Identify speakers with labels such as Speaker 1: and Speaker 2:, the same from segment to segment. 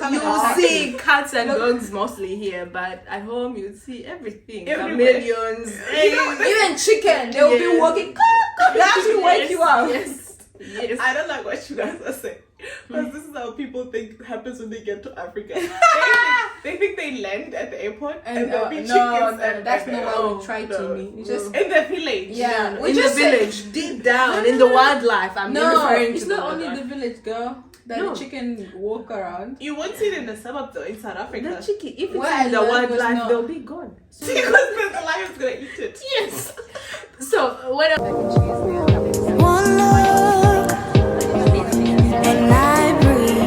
Speaker 1: come
Speaker 2: you
Speaker 1: and
Speaker 2: will
Speaker 1: attack
Speaker 2: see
Speaker 1: you.
Speaker 2: cats and dogs mostly here, but at home you see everything.
Speaker 3: Everywhere.
Speaker 2: Chameleons.
Speaker 1: Even chicken, they will be
Speaker 2: Yes.
Speaker 1: walking. They actually wake you up.
Speaker 2: Yes.
Speaker 3: I don't like what you guys are saying. Because this is how people think happens when they get to Africa. They think they land at the airport and there'll be chickens.
Speaker 1: That's not what we try to
Speaker 3: no.
Speaker 1: mean. It's just
Speaker 3: In the village.
Speaker 1: yeah,
Speaker 2: In
Speaker 1: we
Speaker 2: the
Speaker 1: just say-
Speaker 2: village, deep down, in the wildlife. I'm not
Speaker 1: No,
Speaker 2: referring
Speaker 1: it's
Speaker 2: to
Speaker 1: not
Speaker 2: the
Speaker 1: only
Speaker 2: wildlife.
Speaker 1: the village, girl. That
Speaker 2: No.
Speaker 1: the chicken walk around.
Speaker 3: You won't see it in the suburbs though, in South Africa.
Speaker 2: The chicken, if it's
Speaker 1: Where
Speaker 2: in the
Speaker 1: I learned was
Speaker 2: wildlife,
Speaker 1: not-
Speaker 2: they'll be gone.
Speaker 3: Because the lion's gonna eat it.
Speaker 2: Yes. So what else?
Speaker 4: One look, and I breathe.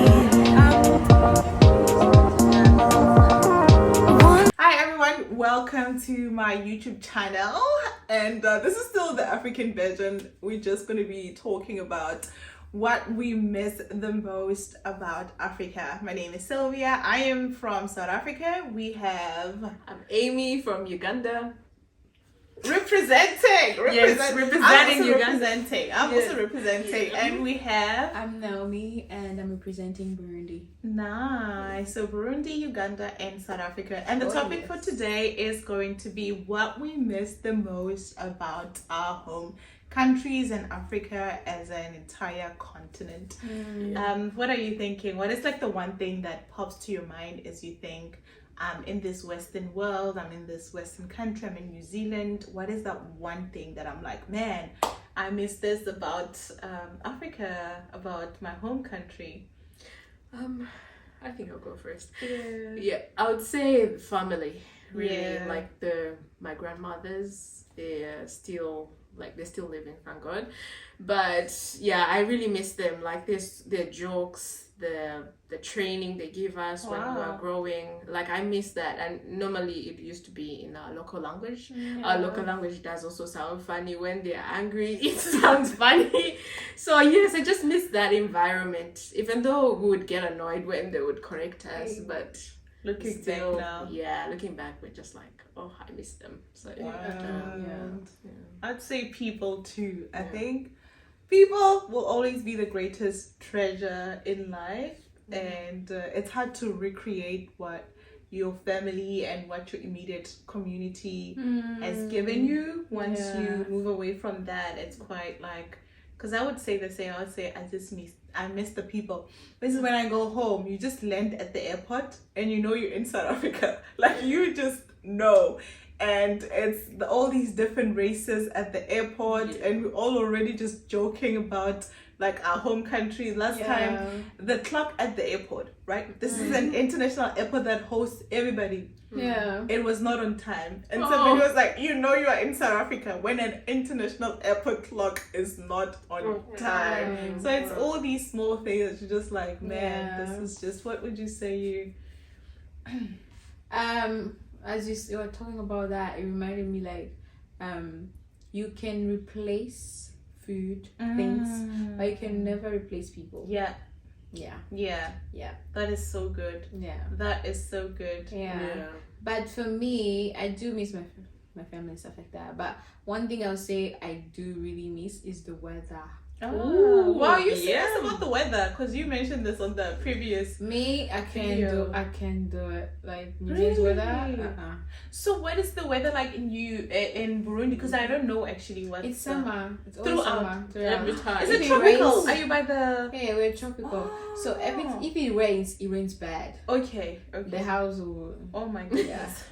Speaker 3: Hi everyone, welcome to my YouTube channel, and this is still the African version. We're just going to be talking about what we miss the most about Africa. My name is Sylvia. I am from South Africa. We have
Speaker 2: I'm Aimee from Uganda.
Speaker 3: representing.
Speaker 2: representing
Speaker 3: I'm also
Speaker 2: Uganda.
Speaker 3: representing. I'm also representing, and we have
Speaker 1: I'm Naomi and I'm representing Burundi.
Speaker 3: nice. So Burundi, Uganda, and South Africa. And the topic
Speaker 1: yes.
Speaker 3: for today is going to be what we miss the most about our home countries and Africa as an entire continent. What are you thinking? What is like the one thing that pops to your mind as you think I'm in this Western world, I'm in this Western country, I'm in New Zealand? What is that one thing that I'm like, man, I miss this about Africa, about my home country?
Speaker 2: I think I'll go first.
Speaker 3: Yeah.
Speaker 2: Yeah, I would say family. Really,
Speaker 3: Yeah.
Speaker 2: like my grandmothers. They're still living, thank God. But yeah, I really miss them. Like their jokes, the training they give us when we
Speaker 3: Wow.
Speaker 2: are growing. Like I miss that. And normally it used to be in our local language. Our local language does also sound funny when they are angry. It sounds funny. So yes, I just miss that environment. Even though we would get annoyed when they would correct us, but
Speaker 3: Looking
Speaker 2: still,
Speaker 3: back now.
Speaker 2: yeah, looking back, we're just like, oh, I miss them. So
Speaker 3: Yeah. I'd say people too. I think people will always be the greatest treasure in life, and it's hard to recreate what your family and what your immediate community has given you. Once you move away from that, it's quite like, because I would say the same. I would say I miss the people. This is when I go home, you just land at the airport and you know you're in South Africa. Like you just know. And it's all these different races at the airport, and we're all already just joking about like our home country. Last time, the clock at the airport, right? This is an international airport that hosts everybody.
Speaker 1: Yeah.
Speaker 3: It was not on time, and somebody was like, you know you are in South Africa when an international airport clock is not on time. So it's all these small things that you're just like, man, this is just, what would you say you
Speaker 1: As you were talking about that, it reminded me like, you can replace food, things, but you can never replace people.
Speaker 3: yeah
Speaker 1: Yeah.
Speaker 3: that is so good. That is so good.
Speaker 1: Yeah. But for me, I do miss my family and stuff like that. But one thing I'll say I do really miss is the weather.
Speaker 3: Oh, wow, you serious about the weather? Because you mentioned this on the previous.
Speaker 1: Me, I can do it. Like New Zealand's
Speaker 3: Really?
Speaker 1: weather.
Speaker 3: So what is the weather like in Burundi? Because I don't know actually what.
Speaker 1: It's summer. It's always
Speaker 3: Throughout.
Speaker 1: summer.
Speaker 2: Every time.
Speaker 3: Is
Speaker 1: If
Speaker 3: it
Speaker 1: it
Speaker 3: tropical?
Speaker 1: rains-
Speaker 3: Are you by the?
Speaker 1: Yeah, we're tropical. So if it rains bad.
Speaker 3: Okay.
Speaker 1: The house will.
Speaker 3: Oh my goodness.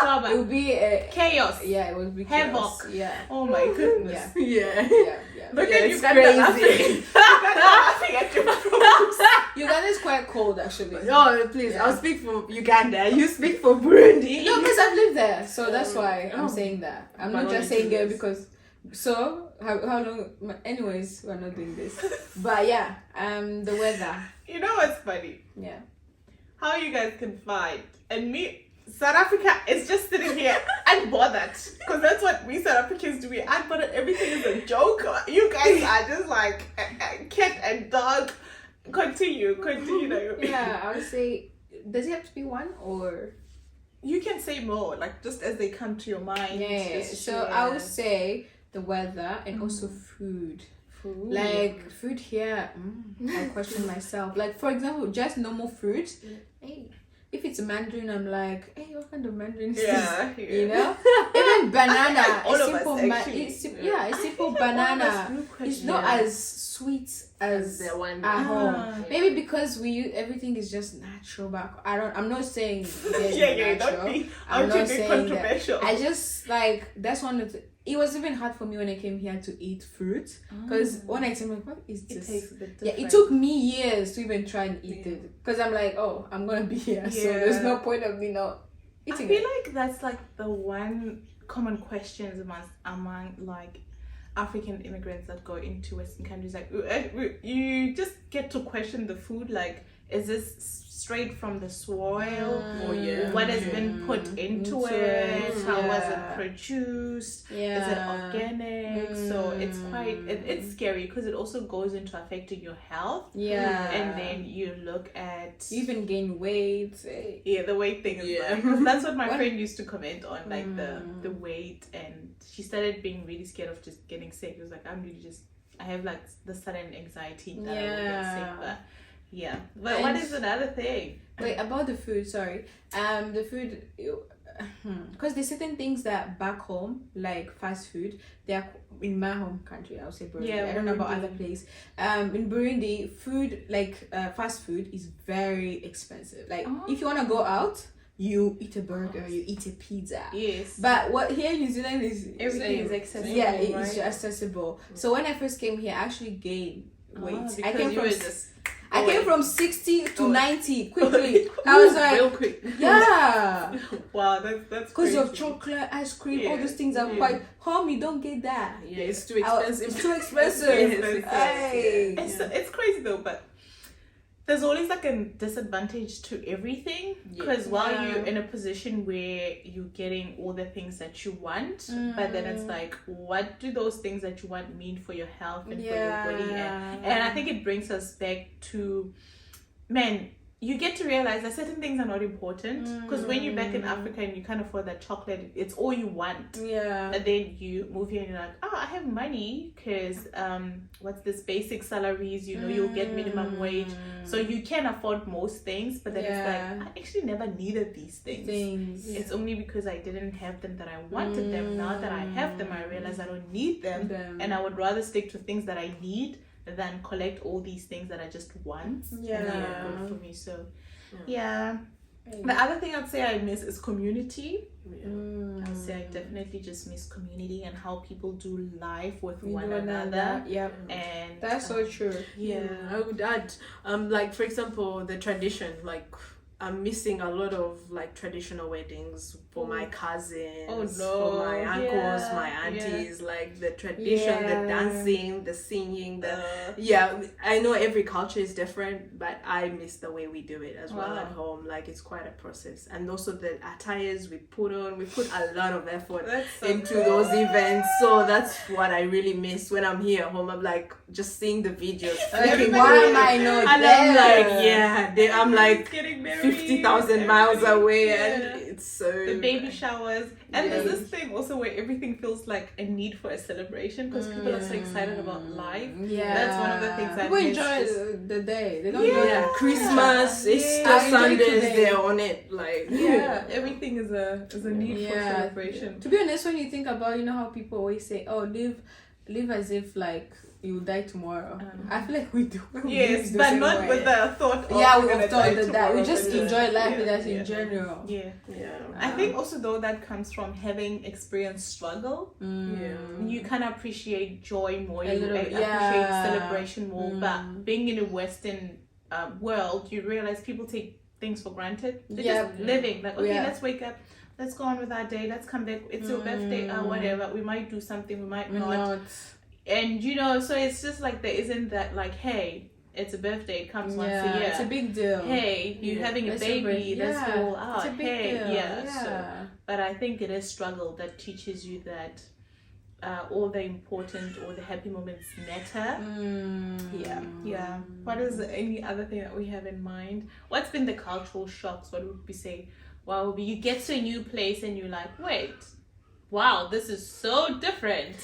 Speaker 1: It will be
Speaker 3: Chaos.
Speaker 1: Yeah, it will be
Speaker 3: Havoc.
Speaker 1: chaos. Yeah.
Speaker 3: Oh my goodness.
Speaker 1: Yeah.
Speaker 2: Yeah.
Speaker 3: Look
Speaker 2: Yeah,
Speaker 3: at
Speaker 2: it's
Speaker 3: Uganda laughing.
Speaker 2: crazy.
Speaker 3: Uganda laughing at your problems.
Speaker 1: Uganda is quite cold actually.
Speaker 2: Oh, please, I'll speak for Uganda. You speak for Burundi.
Speaker 1: No, because I've lived there, so that's why I'm
Speaker 2: Oh.
Speaker 1: saying that. I'm
Speaker 2: But
Speaker 1: not just
Speaker 2: only
Speaker 1: saying
Speaker 2: 2
Speaker 1: it
Speaker 2: years.
Speaker 1: because. So how long? Anyways, we're not doing this. But yeah, the weather.
Speaker 3: You know what's funny?
Speaker 1: Yeah.
Speaker 3: How you guys can fight, and me, South Africa is just sitting here unbothered, because that's what we South Africans do. We unbothered. Everything is a joke. You guys are just like cat and dog. Continue, Naomi.
Speaker 1: Yeah, I would say. Does it have to be one or?
Speaker 3: You can say more, like just as they come to your mind.
Speaker 1: Yeah.
Speaker 3: just
Speaker 1: So
Speaker 3: share.
Speaker 1: I would say the weather and also food. Like food here, I question myself. Like for example, just normal fruit. Hey, if it's Mandarin, I'm like, hey, what kind of Mandarin is this? You know, even banana.
Speaker 3: All
Speaker 1: a
Speaker 3: of us,
Speaker 1: simple
Speaker 3: actually.
Speaker 1: a simple banana. It's not as sweet as
Speaker 2: the one
Speaker 1: at home. Maybe because everything is just natural. But I'm not saying natural. I'm not saying
Speaker 3: controversial.
Speaker 1: That. I just like that's one of the. It was even hard for me when I came here to eat fruit because when I came, what is this?
Speaker 3: It tastes a bit
Speaker 1: different. Yeah, it took me years to even try and eat it because I'm like, oh, I'm gonna be here, so there's no point of me not eating.
Speaker 3: I feel like that's like the one common questions among like African immigrants that go into Western countries. Like you just get to question the food. Like, is this straight from the soil? What has been put into it? How was it produced? Is it organic? So it's quite it's scary because it also goes into affecting your health. And then you look at
Speaker 1: you even gain weight.
Speaker 3: The weight thing is because that's what my friend used to comment on, like the weight, and she started being really scared of just getting sick. It was like, I have like the sudden anxiety that I will get sick. But what is another thing?
Speaker 1: Wait, about the food, sorry. The food, because there's certain things that back home, like fast food, they are in my home country, I would say Burundi. I don't know about other place. In Burundi, food, like fast food is very expensive. Like if you want to go out, you eat a burger, you eat a pizza.
Speaker 3: Yes.
Speaker 1: But what here in New Zealand is
Speaker 3: everything is accessible.
Speaker 1: Yeah, it's accessible. So when I first came here, I actually gained weight. I came from 60 to 90 quickly. I was like,
Speaker 2: real quick.
Speaker 1: Yeah.
Speaker 3: Wow, that's
Speaker 1: because of chocolate, ice cream, all those things are quite home. You don't get that.
Speaker 2: Yeah, it's too expensive.
Speaker 1: It's too expensive. Hey.
Speaker 3: It's crazy though, but there's always like a disadvantage to everything because while you're in a position where you're getting all the things that you want, but then it's like, what do those things that you want mean for your health and for your body? And I think it brings us back to, man, you get to realize that certain things are not important because when you're back in Africa and you can't afford that chocolate, it's all you want. But then you move here and you're like, oh, I have money because what's this, basic salaries, you know, you'll get minimum wage, so you can afford most things. But then it's like, I actually never needed these things. It's only because I didn't have them that I wanted them. Now that I have them, I realize I don't need them. And I would rather stick to things that I need than collect all these things that I just want. And they're good for me. So the other thing I'd say I miss is community. I'd say I definitely just miss community and how people do life with one another. And
Speaker 1: that's so true.
Speaker 2: I would add like for example the tradition, like I'm missing a lot of like traditional weddings for my cousins, for my uncles, my aunties, like the tradition, the dancing, the singing, I know every culture is different, but I miss the way we do it as well at home. Like it's quite a process. And also the attires we put on, we put a lot of effort into those events. So that's what I really miss when I'm here at home. I'm like just seeing the videos.
Speaker 1: Why am I not
Speaker 2: and
Speaker 1: there?
Speaker 2: I'm like, I'm like
Speaker 3: getting married,
Speaker 2: 50,000 miles away, and it's so
Speaker 3: the baby showers. And there's this thing also where everything feels like a need for a celebration because people are so excited about life. That's one of the things I
Speaker 1: miss. People enjoy the day. They don't enjoy
Speaker 2: Christmas, Easter, Sundays, they're on it. Like
Speaker 3: everything is a need for celebration.
Speaker 1: To be honest, when you think about, you know how people always say, oh, live as if like you die tomorrow. I feel like we do.
Speaker 3: Yes, but not with the thought of
Speaker 1: we've thought that we just enjoy life with us in general.
Speaker 3: I think also though that comes from having experienced struggle. You can appreciate joy more, you appreciate celebration more, but being in a Western world, you realize people take things for granted. They're just living like, okay, let's wake up, let's go on with our day, let's come back, it's your birthday, whatever, we might do something, we might not. And you know, so it's just like there isn't that like, hey, it's a birthday, it comes once a year.
Speaker 1: It's a big deal.
Speaker 3: Hey, you're having a baby, let's go out.
Speaker 1: It's a big deal.
Speaker 3: So, but I think it is struggle that teaches you that all the important or the happy moments matter. What is any other thing that we have in mind? What's been the cultural shocks? What would we say? Well, you get to a new place and you're like, wait, wow, this is so different.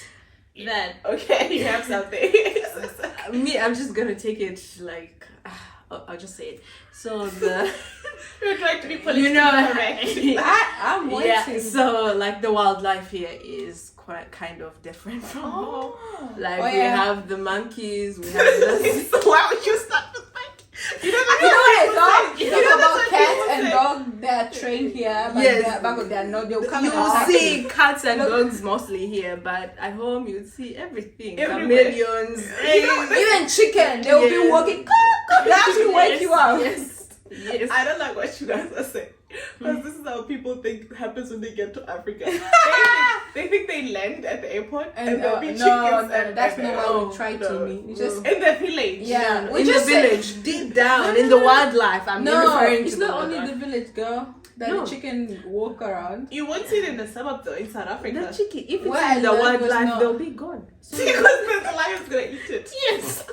Speaker 3: Then okay, you have something.
Speaker 2: Me, I'm just gonna take it like I'll just say it. So the
Speaker 3: you're trying to be politically correct.
Speaker 1: I'm waiting.
Speaker 2: yeah. So like the wildlife here is quite kind of different from home. Like we have the monkeys. We have the.
Speaker 3: So why would you start with monkeys? You know
Speaker 1: what I thought? You know about cats and dogs? They're trained here, but they're not. They'll come in.
Speaker 2: You see cats and dogs mostly here, but at home you see everything. Chameleons,
Speaker 1: even chicken. They will be walking. They actually wake you up.
Speaker 2: Yes.
Speaker 3: I don't like what you guys are saying. Because this is how people think happens when they get to Africa. They think they land at the airport and there'll be chickens. And
Speaker 1: that's not what we try to mean. You just
Speaker 3: in the village.
Speaker 1: Yeah,
Speaker 2: in the village, deep down in the wildlife. I'm not referring to
Speaker 1: it's not only the village, girl. That the chicken walk around.
Speaker 3: You won't see it in the suburbs though, in South Africa.
Speaker 2: The chicken, if it's in the wildlife, they'll be gone.
Speaker 3: Because the lion's gonna eat it.
Speaker 2: Yes.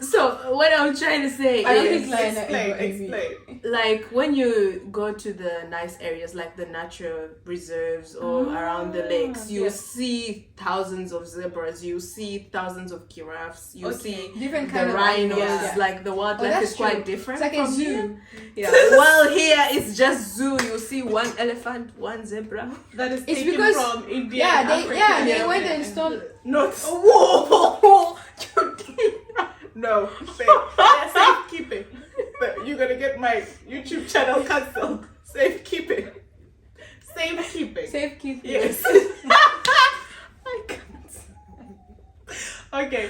Speaker 2: So what I'm trying to say is,
Speaker 3: explain.
Speaker 2: Like when you go to the nice areas like the natural reserves or around the lakes, you see thousands of zebras, you see thousands of giraffes, you see
Speaker 1: different kind
Speaker 2: the
Speaker 1: of
Speaker 2: rhinos.
Speaker 1: animals.
Speaker 2: Like the wildlife is quite different.
Speaker 1: It's like
Speaker 2: from
Speaker 1: a zoo.
Speaker 2: here. Yeah. Well, here it's just zoo. You see one elephant, one zebra.
Speaker 3: That is
Speaker 1: it's
Speaker 3: taken
Speaker 1: because
Speaker 3: from India.
Speaker 1: They went and stole.
Speaker 3: Not whoa. No, safekeeping. You're gonna get my YouTube channel cancelled. Safekeeping.
Speaker 1: Safekeeping.
Speaker 3: Yes. I can't. Okay.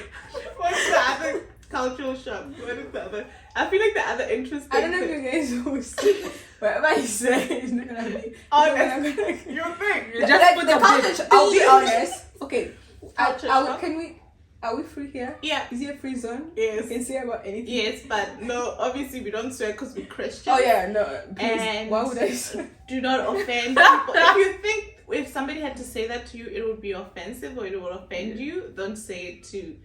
Speaker 3: What's the other cultural shock? What is the other? I feel like the other interesting.
Speaker 1: I don't know if you guys will see whatever you say is not gonna be.
Speaker 3: Honest. You think?
Speaker 2: You just put the culture.
Speaker 1: I'll be honest. Okay.
Speaker 3: Culture
Speaker 1: Are we free here?
Speaker 3: Yeah.
Speaker 1: Is it a free zone?
Speaker 3: Yes.
Speaker 1: You can say about anything.
Speaker 3: Yes, but no, obviously we don't swear because we're Christian.
Speaker 1: Oh yeah, no. Please.
Speaker 3: And
Speaker 1: why would I swear?
Speaker 3: Do not offend people. If you think if somebody had to say that to you, it would be offensive or it would offend you, don't say it to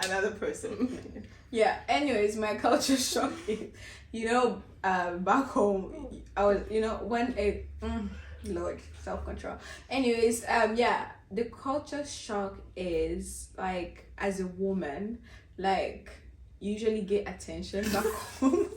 Speaker 3: another person.
Speaker 1: Yeah. Anyways, my culture shock is, back home, I was, when a Lord, self-control. Anyways, the culture shock is like, as a woman, like, usually get attention back home.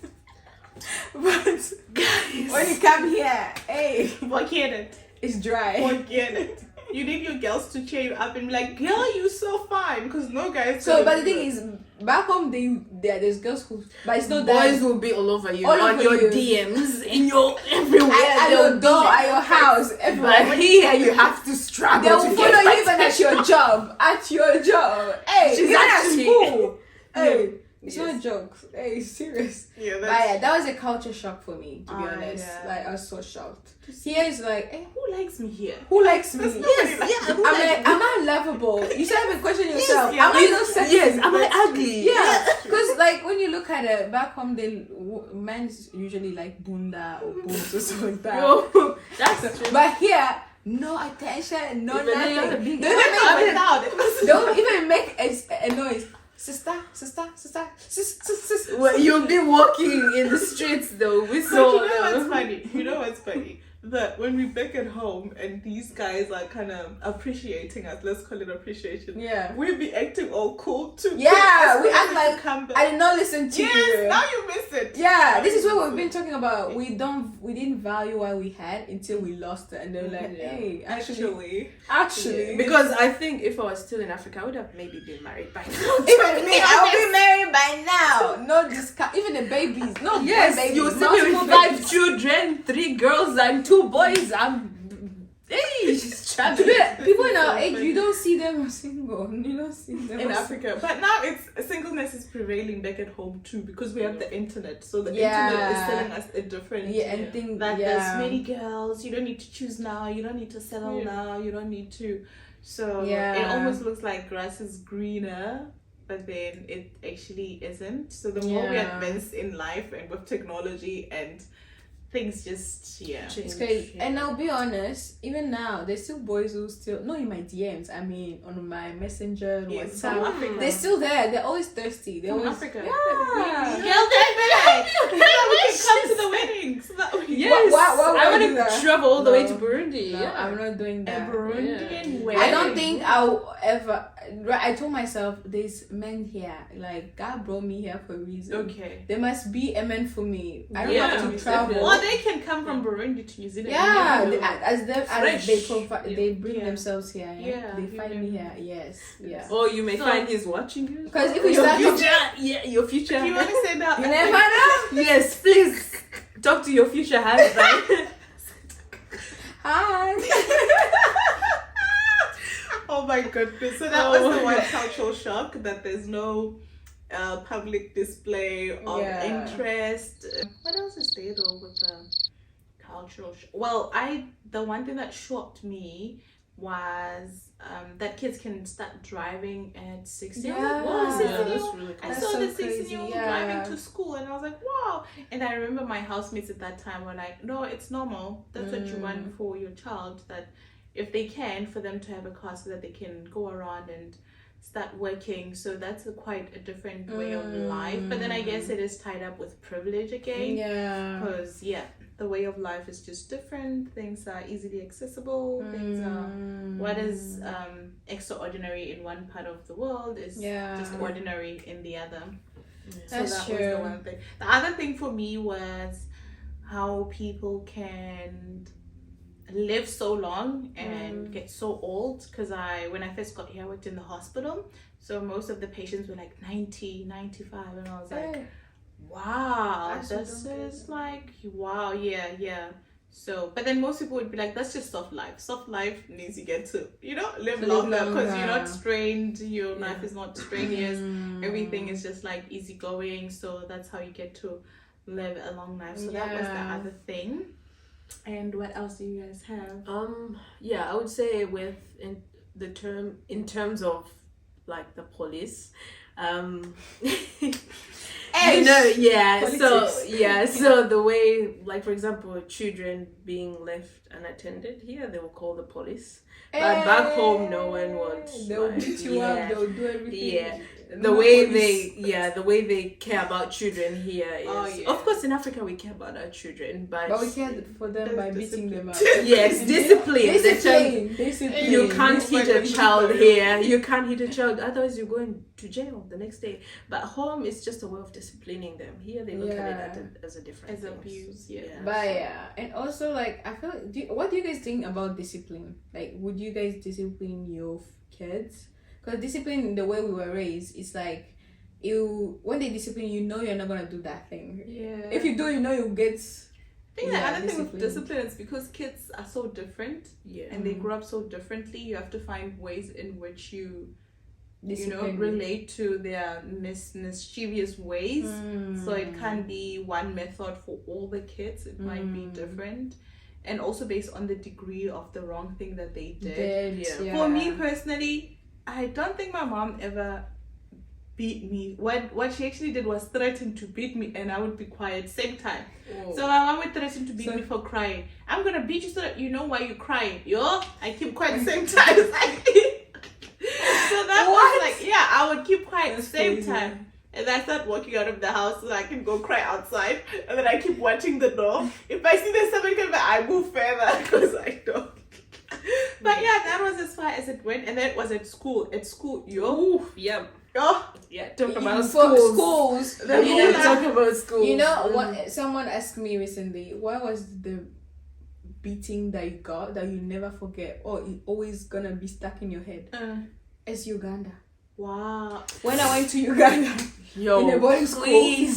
Speaker 1: But guys, when you come here, hey,
Speaker 3: forget it.
Speaker 1: It's dry.
Speaker 3: Forget it. You need your girls to cheer you up and be like, girl, you so fine. Because no guys.
Speaker 1: So, but the thing is, back home, there's girls who, but it's not
Speaker 2: boys will be all over you, on your DMs, in your everywhere,
Speaker 1: at your door, at your house, everywhere.
Speaker 2: But here you have to struggle.
Speaker 1: They will follow you even at your job. At your job, hey,
Speaker 2: she's
Speaker 1: even
Speaker 2: actually,
Speaker 1: at school. Hey,
Speaker 3: No.
Speaker 1: it's not jokes. Hey, it's serious.
Speaker 3: Yeah,
Speaker 1: but yeah, that was a culture shock for me, to be honest.
Speaker 3: Yeah.
Speaker 1: Like, I was so shocked. Here is like, hey,
Speaker 3: who likes me here?
Speaker 1: who likes me?
Speaker 3: Yes,
Speaker 1: I'm like, am I lovable? You should have been questioning yourself.
Speaker 3: yeah.
Speaker 1: Am I not sexy?
Speaker 2: Yes, am I ugly?
Speaker 1: Yeah, because like when you look at it back home, men's usually like bunda or boobs or something like that.
Speaker 2: Oh, that's true.
Speaker 1: But here, no attention, no nothing. Don't even make a noise. Sister.
Speaker 2: Well, you'll be walking in the streets though. We saw
Speaker 3: You know what's funny? That when we back at home and these guys are kind of appreciating us, let's call it appreciation.
Speaker 1: Yeah.
Speaker 3: We'll be acting all cool too.
Speaker 1: Yeah, we act like I did not listen to you.
Speaker 3: Yes, now you miss it.
Speaker 1: Yeah, this is what we've been talking about. We didn't value what we had until we lost it, and they're like, hey, actually.
Speaker 2: Because I think if I was still in Africa, I would have maybe been married by now.
Speaker 1: Even me, I would be married by now. No discount. Even the babies. No,
Speaker 2: yes,
Speaker 1: babies.
Speaker 2: you see me with 5 children, 3 girls and 2 boys.
Speaker 1: People in our age, you don't see them single. You don't see them
Speaker 3: in Africa. But now singleness is prevailing back at home too, because we have the internet. So the internet is telling us a different
Speaker 1: thing that
Speaker 3: there's many girls. You don't need to choose now. You don't need to settle now. You don't need to. So it almost looks like grass is greener, but then it actually isn't. So the more we advance in life and with technology and things just
Speaker 1: it's crazy. And I'll be honest, even now there's still boys who still not in my DMs, I mean on my messenger, WhatsApp, they're still there. They're always thirsty. They're always
Speaker 3: Africa.
Speaker 1: Yeah.
Speaker 3: Girl, we can come to the wedding. So
Speaker 2: yes,
Speaker 1: why
Speaker 2: I want to travel all the way to Burundi.
Speaker 1: No, I'm not doing that.
Speaker 3: A Burundian way.
Speaker 1: I don't think I'll ever. I told myself, there's men here. Like, God brought me here for a reason.
Speaker 3: Okay.
Speaker 1: There must be a man for me. I don't
Speaker 2: Yeah,
Speaker 1: have to travel.
Speaker 3: Or they can come from Burundi to New Zealand.
Speaker 1: Yeah,
Speaker 3: You
Speaker 1: as them as they bring
Speaker 3: Yeah.
Speaker 1: themselves here.
Speaker 3: Yeah,
Speaker 1: They
Speaker 3: you
Speaker 1: find
Speaker 3: never
Speaker 1: me here. Yes. Yeah.
Speaker 2: Or you may
Speaker 3: So-
Speaker 2: find he's watching you.
Speaker 1: Because if we
Speaker 2: Your
Speaker 1: start to,
Speaker 2: future, yeah, your future.
Speaker 3: Do you want to say that?
Speaker 1: you never know.
Speaker 2: Yes, please talk to your future husband.
Speaker 1: Hi.
Speaker 3: Oh my goodness. So that was the one cultural shock, that there's no public display of
Speaker 1: Yeah.
Speaker 3: interest. What else is there though with the cultural shock? Well, the one thing that shocked me was that kids can start driving at 16. I'm like, wow,
Speaker 1: Yeah.
Speaker 3: 16
Speaker 2: that's
Speaker 3: year-old.
Speaker 2: really cool.
Speaker 3: I
Speaker 1: That's
Speaker 3: saw
Speaker 1: so
Speaker 3: the 16-year-old
Speaker 1: crazy, yeah.
Speaker 3: driving to school, and I was like, wow. And I remember my housemates at that time were like, no, it's normal. That's what you want for your child, that if they can, for them to have a car so that they can go around and start working. So that's quite a different way of life. But then I guess it is tied up with privilege again.
Speaker 1: Yeah.
Speaker 3: Because, the way of life is just different. Things are easily accessible. Things are, what is extraordinary in one part of the world is just ordinary in the other. So
Speaker 1: That's
Speaker 3: that
Speaker 1: true.
Speaker 3: was the one thing. The other thing for me was how people can live so long and get so old. Because when I first got here, I worked in the hospital. So most of the patients were like 90, 95. And I was like, wow, this is like, wow, yeah. So, but then most people would be like, that's just soft life. Soft life means you get to, live longer because you're not strained. Your life is not strenuous. Everything is just like easygoing. So that's how you get to live a long life. So that was the other thing. And what else do you guys have?
Speaker 2: I would say in terms of like the police,
Speaker 1: Politics.
Speaker 2: so the way, like, for example, children being left unattended here, they will call the police, but back home no one would.
Speaker 1: They'll beat you up, they'll do everything.
Speaker 2: The way they care about children here is, of course, in Africa we care about our children, but
Speaker 1: we care for them by beating them up.
Speaker 2: yes, discipline.
Speaker 1: Discipline.
Speaker 2: You can't hit a child here. You can't hit a child, otherwise you're going to jail the next day. But home is just a way of disciplining them. Here they look at it as a different
Speaker 3: As
Speaker 2: thing.
Speaker 3: abuse,
Speaker 1: But and also like I feel. What do you guys think about discipline? Like, would you guys discipline your kids? Because discipline in the way we were raised is like, when they discipline you, you're not gonna do that thing.
Speaker 3: Yeah.
Speaker 1: If you do, you'll get.
Speaker 3: I think the other thing with discipline is because kids are so different and they grow up so differently, you have to find ways in which you relate to their mischievous ways. So it can't be one method for all the kids. It might be different. And also based on the degree of the wrong thing that they did. For me personally, I don't think my mom ever beat me. What she actually did was threaten to beat me, and I would be quiet same time. So my mom would threaten to beat me for crying. I'm gonna beat you so that you know why you're crying. I keep quiet same time. So that was like, I would keep quiet the same time. And I start walking out of the house so I can go cry outside. And then I keep watching the door. If I see there's somebody coming back, I move further because I don't. But that was as far as it went. And then it was at school. Talk about
Speaker 1: schools.
Speaker 2: Talk about schools.
Speaker 1: What someone asked me recently, what was the beating that you got that you never forget, or it always gonna be stuck in your head? It's Uganda.
Speaker 3: Wow.
Speaker 1: When I went to Uganda in a boarding school,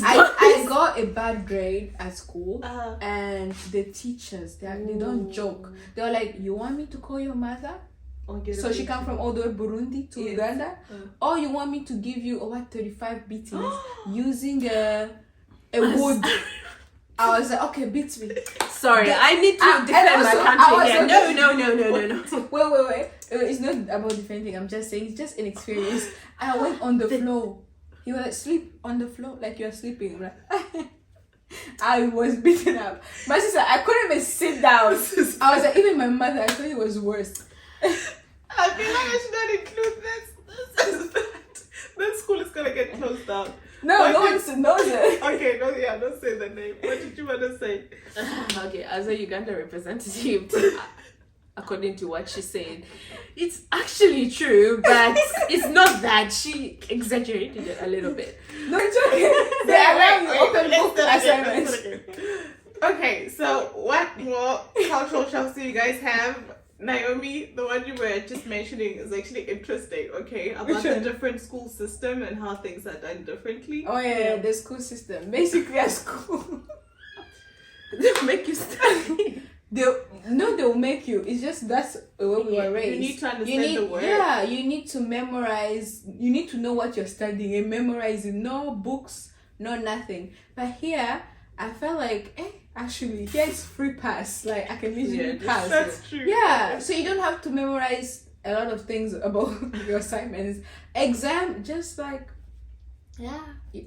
Speaker 1: I got a bad grade at school, and the teachers, they don't joke. They were like, you want me to call your mother? So she come from all the way Burundi to Uganda? Or you want me to give you 35 beatings using a wood? I was like, okay, beat me.
Speaker 2: Sorry, I need to defend my country here. No.
Speaker 1: Wait. It's not about defending. I'm just saying it's just an experience. I went on the floor. He was like, sleep on the floor like you're sleeping, right? I was beaten up. My sister, I couldn't even sit down. I was like, even my mother, I thought it was worse.
Speaker 3: I feel like I should not include this. That school is gonna get closed down.
Speaker 1: No one knows it.
Speaker 3: Okay, don't say the name. What did you want to say?
Speaker 2: Okay, as a Uganda representative, according to what she said. It's actually true, but it's not that. She exaggerated it a little bit.
Speaker 1: No, it's okay. They allow you open book assignments.
Speaker 3: Okay, so what more cultural shocks do you guys have? Naomi, the one you were just mentioning is actually interesting, okay? About the different school system and how things are done differently.
Speaker 1: Oh yeah, the school system. Basically a school.
Speaker 2: They'll make you study.
Speaker 1: They'll make you. It's just that's the way we were raised.
Speaker 3: You need to understand the word.
Speaker 1: Yeah, you need to memorize. You need to know what you're studying and memorize it. No books, no nothing. But here, I felt like, actually, here it's free pass. Like I can easily pass.
Speaker 3: That's true.
Speaker 1: Yeah, so you don't have to memorize a lot of things about your assignments. Exam, just like,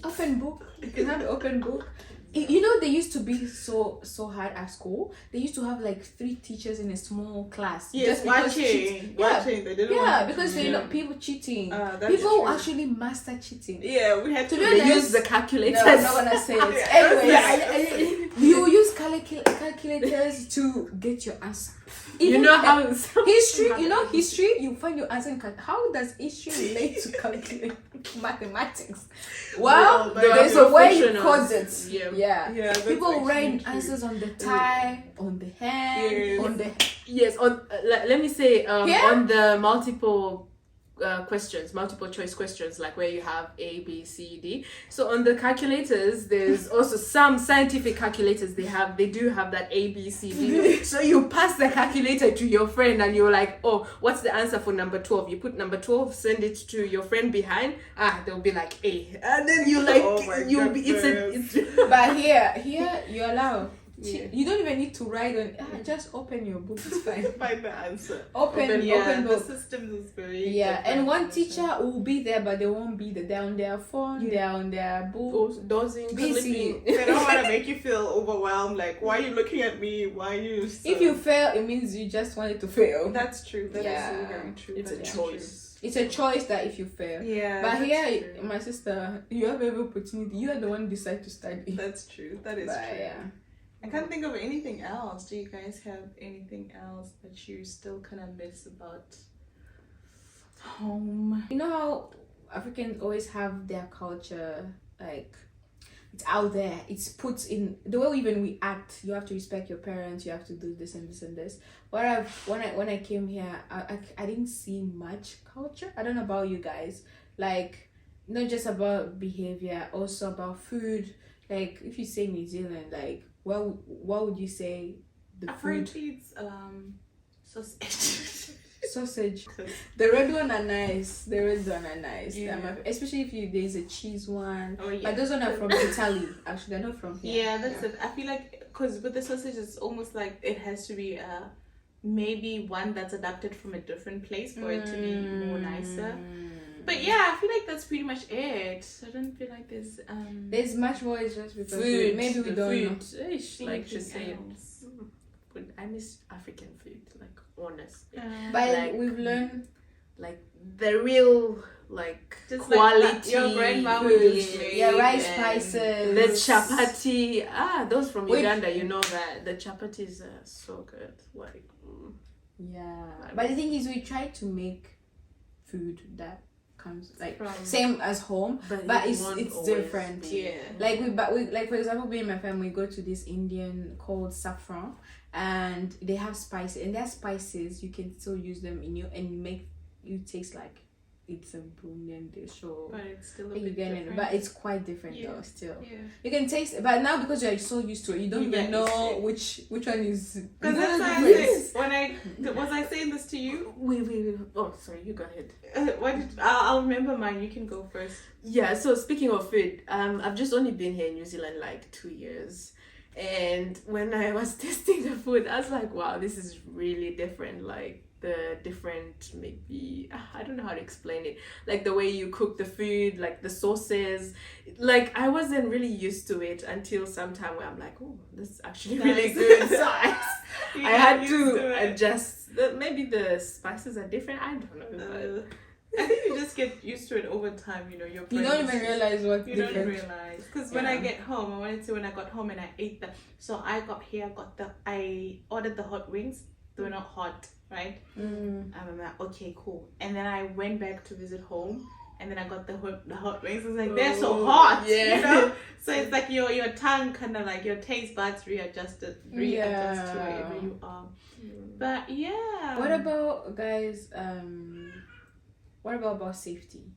Speaker 1: open book. You can have an open book. You know, they used to be so hard at school. They used to have like 3 teachers in a small class.
Speaker 3: Yes, watching. They didn't want
Speaker 1: because they know people cheating.
Speaker 3: That's
Speaker 1: People
Speaker 3: true.
Speaker 1: actually master cheating.
Speaker 3: Yeah, we had to
Speaker 1: be
Speaker 2: They
Speaker 1: honest,
Speaker 2: use the calculators.
Speaker 1: No, I'm not gonna say it. Anyways, you use calculators to get your answer.
Speaker 2: You know how
Speaker 1: history, you find your answer in how does history relate to calculate mathematics? Well, there's a way you code it. Yeah. People write answers on the tie, on the hand, on the
Speaker 2: let me say on the multiple choice questions, like where you have A, B, C, D. So on the calculators, there's also some scientific calculators. They do have that A, B, C, D. So you pass the calculator to your friend, and you're like, oh, what's the answer for number 12? You put number 12, send it to your friend behind. They'll be like A, and then you like
Speaker 1: But here you allow. You don't even need to write on. Just open your book. It's fine.
Speaker 3: Find the answer.
Speaker 1: Open book.
Speaker 3: The system is very
Speaker 1: and one teacher will be there, but they won't be there. They're on their phone. They're on their book.
Speaker 2: Dozing,
Speaker 1: busy.
Speaker 3: They don't want to make you feel overwhelmed. Like, why are you looking at me? Why are you?
Speaker 1: If you fail, it means you just wanted to fail.
Speaker 3: That's true. That is very true.
Speaker 2: It's a choice.
Speaker 1: It's a choice that if you fail.
Speaker 3: Yeah.
Speaker 1: But here, my sister, you have every opportunity. You are the one who decide to study.
Speaker 3: That's true. That is true.
Speaker 1: Yeah.
Speaker 3: I can't think of anything else. Do you guys have anything else that you still kind of miss about home?
Speaker 1: You know how Africans always have their culture, like, it's out there. It's put in the way even we act. You have to respect your parents. You have to do this and this and this. When I came here, I didn't see much culture. I don't know about you guys. Like, not just about behavior, also about food. Like, if you say New Zealand, like, what would you say the food?
Speaker 3: Apparently it's sausage.
Speaker 1: Sausage. The red one are nice. Yeah. Especially if there's a cheese one.
Speaker 3: Oh yeah.
Speaker 1: But those ones are from Italy. Actually, they're not from here.
Speaker 3: Yeah, that's it. I feel like because with the sausage, it's almost like it has to be maybe one that's adapted from a different place for it to be more nicer. But yeah, I feel like that's pretty much it. I don't feel like there's
Speaker 1: much more. It's just because
Speaker 2: food.
Speaker 1: Maybe we don't know.
Speaker 2: Like she said, I miss African food. Like honest.
Speaker 1: But
Speaker 2: like,
Speaker 1: we've learned
Speaker 2: like the real just quality. Like
Speaker 3: your grandma would
Speaker 1: rice spices.
Speaker 2: The chapati. Those from Uganda, you know that the chapatis are so good. Like
Speaker 1: but the thing is, we try to make food that comes like same as home, but it's different. Like we like, for example, being in my family, we go to this Indian called saffron, and they have spices, and their spices you can still use them in and make you taste like it's a Burundian dish,
Speaker 3: but it's still a bit different.
Speaker 1: But it's quite different though. Still, you can taste it, but now because you're so used to it, you don't even know which one is.
Speaker 3: Because that's why was I saying this to you?
Speaker 2: Wait. Oh, sorry. You go ahead.
Speaker 3: I'll remember mine. You can go first.
Speaker 2: Yeah. So speaking of food, I've just only been here in New Zealand like 2 years, and when I was tasting the food, I was like, wow, this is really different. Like the different, maybe I don't know how to explain it, like the way you cook the food, like the sauces, like I wasn't really used to it until sometime where I'm like, oh, this is actually really good. So I had to adjust. Maybe the spices are different, I don't know.
Speaker 3: I think you just get used to it over time, you don't
Speaker 1: even realize what
Speaker 3: you don't realize. Because when I get home, when I got home and I ate them, so I got here, I ordered the hot wings. They were not hot, right?
Speaker 1: Mm.
Speaker 3: I'm like, okay, cool. And then I went back to visit home, and then I got the hot wings. I was like, they're so hot, you know. So it's like your tongue kind of like your taste buds readjust to wherever you are. But yeah.
Speaker 1: What about guys? What about safety?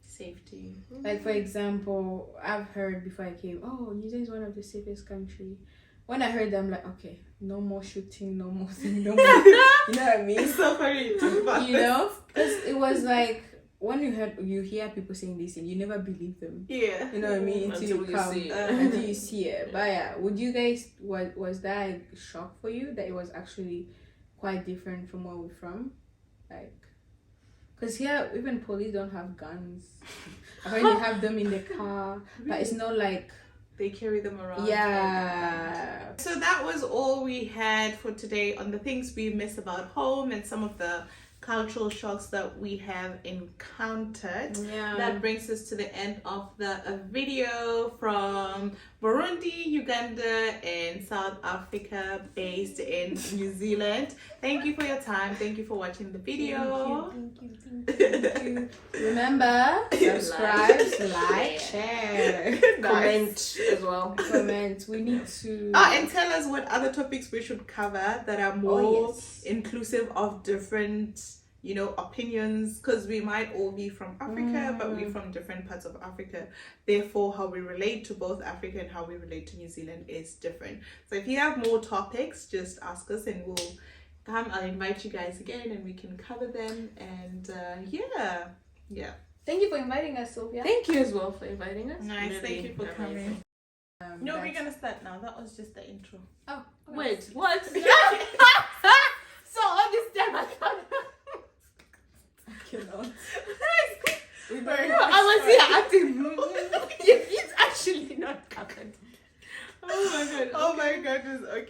Speaker 3: Safety.
Speaker 1: Like for example, I've heard before I came, oh, New Zealand is one of the safest country. When I heard them, like, okay, no more shooting, no more thing, no more. You know what I mean?
Speaker 3: It's so funny to talk about
Speaker 1: You know, because it was like when you hear people saying this and you never believe them.
Speaker 3: Yeah.
Speaker 1: You know what I mean?
Speaker 2: Until you see it.
Speaker 1: Until you see it. But yeah, would you guys was that a shock for you that it was actually quite different from where we're from, like? Because here, even police don't have guns. Apparently, they have them in the car, but it's not like
Speaker 3: they carry them around.
Speaker 1: Yeah.
Speaker 3: So that was all we had for today on the things we miss about home and some of the cultural shocks that we have encountered.
Speaker 1: Yeah.
Speaker 3: That brings us to the end of the video from Burundi, Uganda, and South Africa, based in New Zealand. Thank you for your time. Thank you for watching the video.
Speaker 1: Thank you. Remember, subscribe, like, share,
Speaker 2: Comment as well.
Speaker 1: comment. We need to.
Speaker 3: And tell us what other topics we should cover that are more
Speaker 1: yes.
Speaker 3: inclusive of different, you know, opinions, because we might all be from Africa, but we're from different parts of Africa. Therefore, how we relate to both Africa and how we relate to New Zealand is different. So if you have more topics, just ask us and we'll come. I'll invite you guys again and we can cover them. And yeah.
Speaker 1: Thank you for inviting us, Sylvia.
Speaker 2: Thank you as well for inviting us.
Speaker 3: Nice,
Speaker 2: Really
Speaker 3: thank you for
Speaker 2: amazing.
Speaker 3: coming. No, we're gonna start now. That was just the intro.
Speaker 1: Oh,
Speaker 2: Wait, what? So all this time I can't.
Speaker 1: cannot.
Speaker 2: I was here acting. It's actually not happened.
Speaker 3: Oh my goodness. Okay.